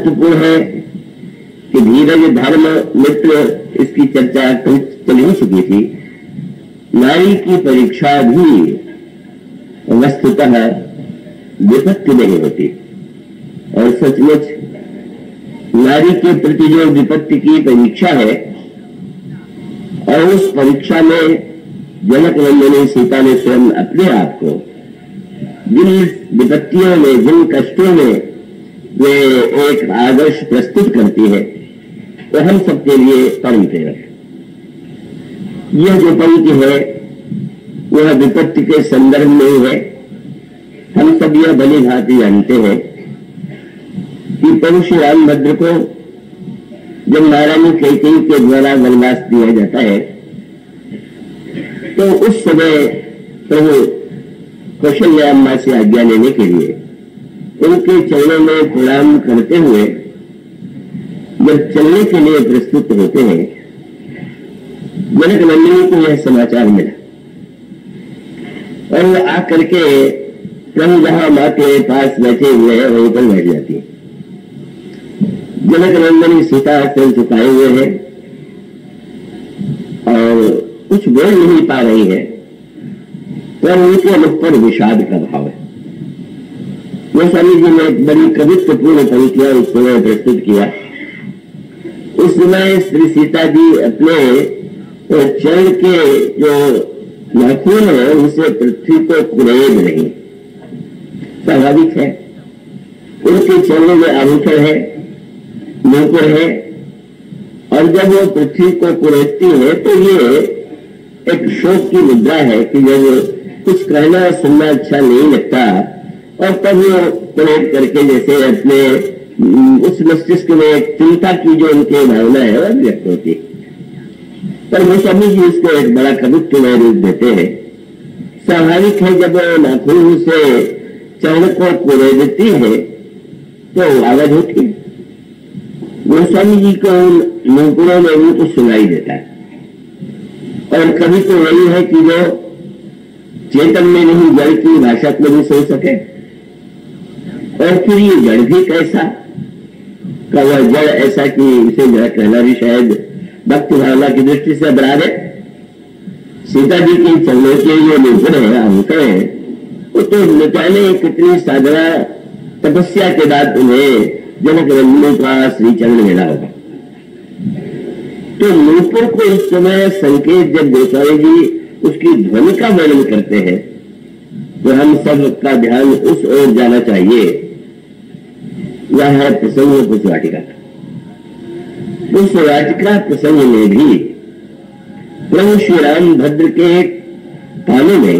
महत्वपूर्ण है कि धीरज धर्म मित्र इसकी चर्चा चल ही चुकी थी। नारी की परीक्षा भी वस्तुतः विपत्ति नहीं होती, और सचमुच नारी के प्रति जो विपत्ति की परीक्षा है, और उस परीक्षा में जनक नंदिनी सीता ने स्वयं अपने आप को जिन विपत्तियों में, जिन कष्टों में वे एक आदर्श प्रस्तुत करती है, वो हम सबके लिए परम प्रेरक है। यह जो पंक्ति है वह विपत्ति के संदर्भ में है। हम सब यह भली भांति जानते हैं कि प्रभु श्री रामभद्र को जब महारानी कैकेयी के द्वारा वनवास दिया जाता है, तो उस समय प्रभु कौशल्या अम्मा से आज्ञा लेने के लिए उनके चरणों में प्रणाम करते हुए जब चलने के लिए प्रस्तुत होते हैं, जनक नंदिनी को यह समाचार मिला और वो आकर के प्रभु जहां मां के पास बैठे हुए हैं वहीं पर बैठ जाती है। जनक नंदिनी सीता सिर झुकाए हुए हैं और कुछ बोल नहीं पा रही है, पर उनके मुख पर विषाद का भाव है। गोस्वामी जी ने एक बड़ी कवित्वपूर्ण पंक्तियां उस समय प्रस्तुत किया। उस समय श्री सीता जी अपने चरण के जो नाखून है उसे पृथ्वी को कुरेद रही। स्वाभाविक है, उनके चरणों में आभूषण है, नूपुर है, और जब वो पृथ्वी को कुरेदती है तो ये एक शोक की मुद्रा है कि जब कुछ कहना सुनना अच्छा नहीं लगता और तब वो कुरेद करके जैसे अपने उस मस्तिष्क में एक चिंता की जो उनकी भावना है वह व्यक्त होती है। पर गोस्वामी जी इसको एक बड़ा कवित्वमय रूप देते हैं। स्वाभाविक है, जब नाखून से चरण को कुरेदती है तो आवाज होती है। गोस्वामी जी को नूपुरों में भी कुछ सुनाई देता है, और कभी तो वही है कि जो चेतन में नहीं जड़ की भाषा में भी सुन सके। और फिर ये जड़ भी कैसा का, वह जड़ ऐसा कि इसे जड़ कहना भी शायद भक्ति भावना की दृष्टि से अपराध है। सीता जी के चरणों के जो नूपुर है, आभूषण है, वो तो मिटाने कितनी साधना तपस्या के बाद उन्हें जनक नंदिनी का श्री चरण मिला होगा। तो नूपुर को इस समय संकेत जब गोस्वामी जी उसकी ध्वनि का वर्णन करते हैं तो हम सब का ध्यान उस ओर जाना चाहिए। वह है प्रसंग पुष्प वाटिका। उस वाटिका प्रसंग में भी प्रभु श्री रामभद्र के कानों में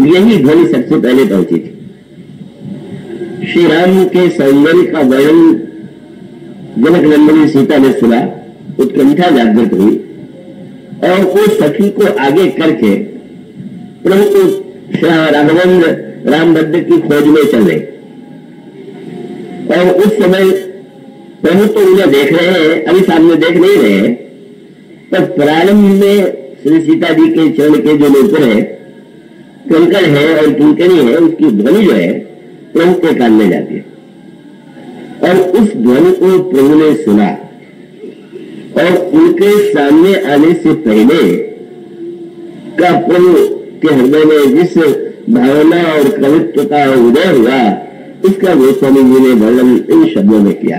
यही ध्वनि सबसे पहले पहुंची थी। श्री राम के सौंदर्य का वर्णन जनक नंदिनी सीता ने सुना, उत्कंठा जागृत हुई और उस सखी को आगे करके प्रभु को राघवेंद्र रामभद्र की खोज में चले। और उस समय प्रभु तो उन्हें देख रहे हैं, अभी सामने देख नहीं रहे हैं, पर प्रारंभ में श्री सीता जी के चरण के जो नूपुर है, कंकड़ है और किंकणी है, उसकी ध्वनि जो है प्रभु के कान में जाती है। और उस ध्वनि को प्रभु ने सुना और उनके सामने आने से पहले का प्रभु के हृदय में जिस भावना और कवित्व का उदय हुआ, इसका गोस्वामी जी ने वर्णन इन शब्दों में किया।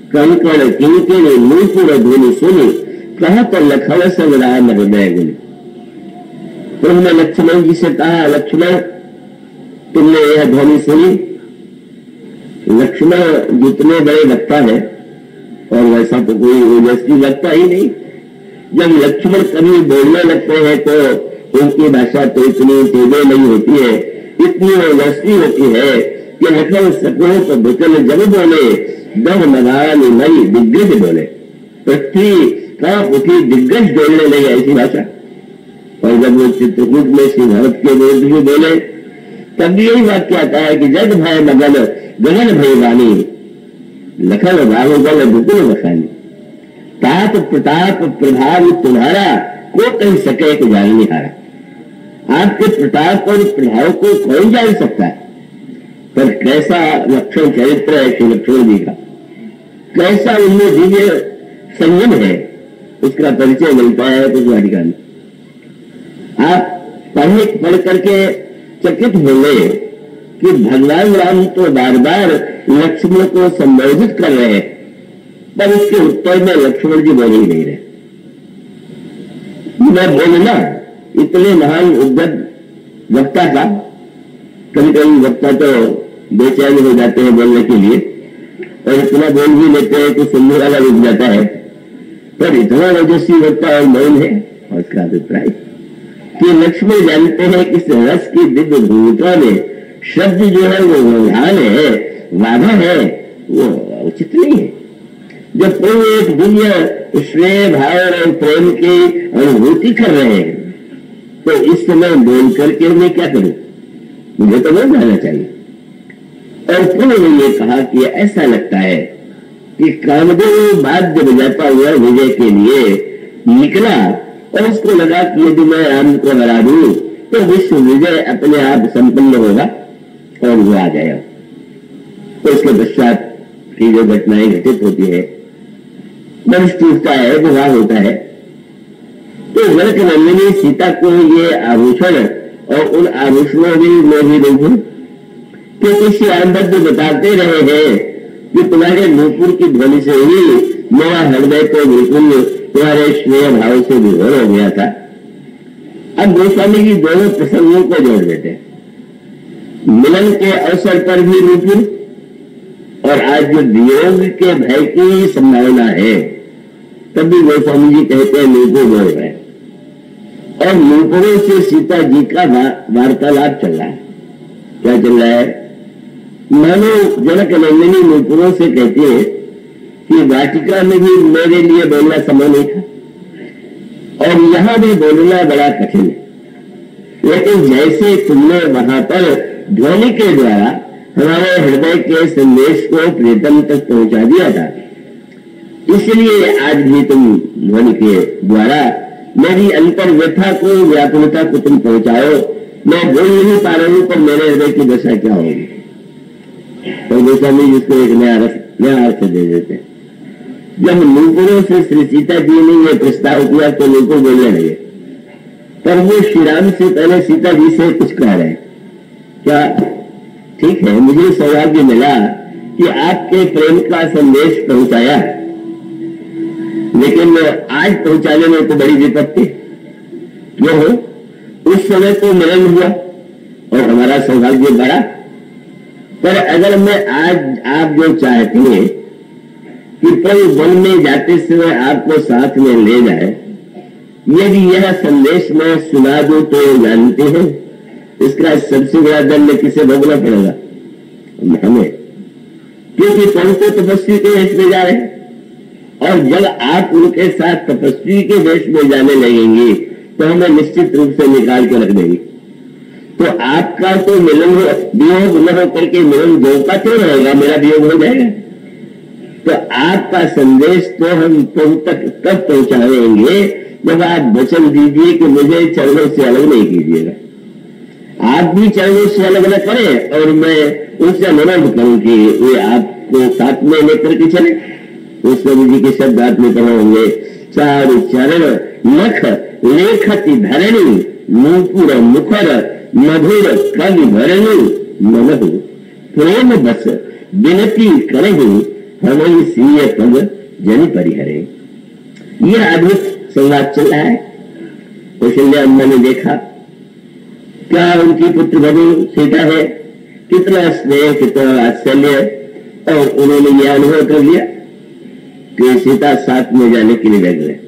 कंकड़ किंकणी नूपुर ध्वनि सुनी, कहा तो लखन सब राम हृदय गुण। प्रभु ने लक्ष्मण जी से कहा, लक्ष्मण तुमने यह ध्वनि सुनी। लक्ष्मण जितने बड़े लगता है, और वैसा तो कोई ओजस्वी लगता ही नहीं। जब लक्ष्मण कभी बोलने लगते हैं तो उनकी भाषा तो इतनी तेज नहीं होती है, इतनी ओजस्वी होती है कि लखन सपनों को बचन जब बोले, दम मदान नई दिग्गज बोले। पृथ्वी का उठी दिग्गज बोलने लगे, ऐसी भाषा। और जब वो चित्रकूट में श्री भरत के विरुद्ध भी बोले, तब यही वाक्य आता है कि जग भय मगन गगन भय वाणी, लखन बाहुबल विपुल बखानी। ताप प्रताप प्रभाव तुम्हारा, को कह सके कि जान नहीं हारा। आपके प्रताप और प्रभाव को कौन जान सकता है? पर कैसा लक्षण चरित्र है श्री लक्ष्मण जी का, कैसा उनमें दिव्य संयम है, उसका परिचय मिलता है कुछ वाटिका में। आप पढ़ करके चकित होंगे कि भगवान राम तो बार बार लक्ष्मण को संबोधित कर रहे हैं, पर उसके उत्तर में लक्ष्मण जी बोल ही नहीं रहे। मैं बोलना इतने महान उद्यत वक्ता का, कभी कभी वक्ता तो बेचैन हो जाते हैं बोलने के लिए, और इतना बोल भी लेते हैं कि सुनने वाला रुक जाता है, पर इतना ओजस्वी वक्ता और मौन है। और उसका अभिप्राय कि लक्ष्मण जानते हैं कि इस रस की दिव्य भूमिका में शब्द जो है वो व्यवधान है, बाधा है, वो उचित नहीं है। जब कोई एक दिव्य श्रेय भाव और प्रेम की अनुभूति कर रहे हैं, तो इस समय बोल करके मैं क्या करूं, मुझे तो बोल जाना चाहिए। और फिर उन्होंने ये कहा कि ऐसा लगता है कि कामदेव वाद्य बजाता हुआ विजय के लिए निकला, और उसको लगा कि यदि मैं राम को हरा दूं तो विश्व विजय अपने आप संपन्न होगा, और वो आ गया। तो उसके पश्चात की जो घटनाएं घटित होती है, वंश टूटता है, विवाह होता है, तो जनक नंदिनी सीता को ये आभूषण और उन आभूषणों में भी देखो, क्योंकि श्री रामभद्र बताते रहे हैं कि तुम्हारे नूपुर की ध्वनि से ही मेरा हृदय तो बिल्कुल तुम्हारे श्रेय भाव से विभोर हो गया था। अब गोस्वामी जी दोनों प्रसंगों को जोड़ देते हैं, मिलन के अवसर पर भी नूपुर, और आज जो वियोग के भय की संभावना है तब भी गोस्वामी जी कहते हैं नूपुर बोल रहे हैं। और नूपुरों से सीता जी का वार्तालाप चल रहा है। क्या चल रहा है? मानो जनक नंदिनी नूपुरों से कहती है कि वाटिका में भी मेरे लिए बोलना समय नहीं था, और यहां भी बोलना बड़ा कठिन है, लेकिन जैसे तुमने वहां पर ध्वनि के द्वारा हमारे हृदय के संदेश को प्रीतम तक पहुंचा दिया था, इसलिए आज भी तुम ध्वनि के द्वारा मेरी अंतर व्यथा को, व्याकुलता को तुम पहुंचाओ। मैं बोल नहीं पा रहा हूं, पर मेरे हृदय की दशा क्या होगी। तो गोस्वामी जी उसको एक नया अर्थ दे देते हैं। जब नूपुरों से श्री सीता जी ने यह प्रस्ताव किया तो नूपुर बोलने लगे, पर वो श्री राम से पहले सीता जी से कुछ कह रहे हैं। क्या ठीक है, मुझे सौभाग्य मिला कि आपके प्रेम का संदेश पहुंचाया, लेकिन आज पहुंचाने में तो बड़ी विपत्ति क्यों हो। उस समय तो मिलन हुआ और हमारा सौभाग्य बढ़ा, पर अगर मैं आज आप जो चाहते हैं कि कोई वन में जाते समय आपको साथ में ले जाए, यदि यह संदेश मैं सुना दूं तो जानते हैं इसका सबसे बड़ा दंड किसे भोगना पड़ेगा? हमें, क्योंकि कौन तो तपस्वी के वेश में जा रहे हैं, और जब आप उनके साथ तपस्वी के वेश में जाने लगेंगे तो हमें निश्चित रूप से निकाल के रख देंगे। तो आपका तो मिलन वियोग न होकर के मिलन दो का क्यों रहेगा, मेरा वियोग हो जाएगा। तो आपका संदेश तो हम तुम तक तब पहुंचाएंगे जब आप वचन दीजिए कि मुझे चरणों से अलग नहीं कीजिएगा। आप भी चरणों से अलग न करें और मैं उनसे अनुरोध करूं कि वे आपको साथ में लेकर के चले। गोस्वामी जी के शब्द आप में कहे होंगे, चारु चरण नख लेखति धरणी नूपुर मुखर मधुर कवि भरणी मनहु प्रेम बस विनती करहु हमें सीय पग जन परिहरे। यह अद्भुत संवाद चल रहा है। कौशल्या अम्मा ने देखा क्या उनकी पुत्र बधू सीता है, कितना स्नेह, कितना वात्सल्य, और उन्होंने यह अनुभव कर लिया कि सीता साथ में जाने के लिए लग गए।